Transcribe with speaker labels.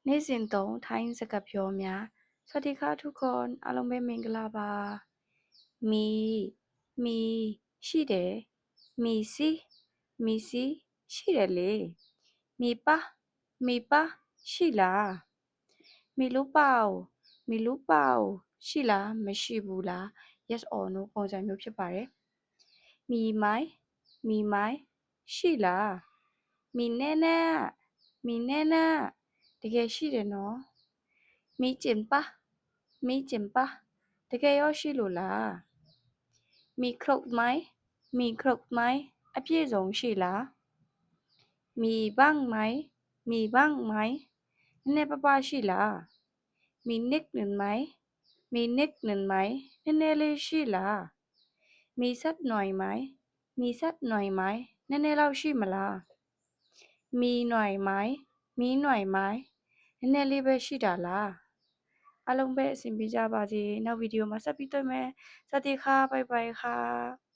Speaker 1: နေ့စဉ်သုံးထိုင်းစကားပြောများสวัสดีค่ะทุกคนအားလုံးပဲမင်္ဂလာပါမီရှိတယ်မီစီရှိတယ်လေမီပါရှိလားမီလူပေါရှိလားမရှိဘူးလား yes or no ပုံစံမျိုးဖြစ်ပါတယ်မီမိုင်းရှိလားမီနဲနာတကယ်ရှိတယ်နော်မီကျင်ပါတကယ်ရောရှိလို့လားမီခရုတ်မိုင်းအပြည့်စုံရှိလားမီဘန်းမိုင်းနည်းနည်းပါးပါးရှိလားမီနစ်နင်မိုင်းနည်းနည်းလေးရှိလားမီဆက်หน่อยไหมနည်းနည်းလောက်ရှိမလားမီหน่อยไหมနည်းနည်းလေးပဲရှိတာလားအားလုံးပဲအဆင်ပြေကြပါစေနောက်ဗီဒီယိုမှာဆက်ပြီးတွေ့မယ်စวัสดีค่ะบ๊ายบายค่ะ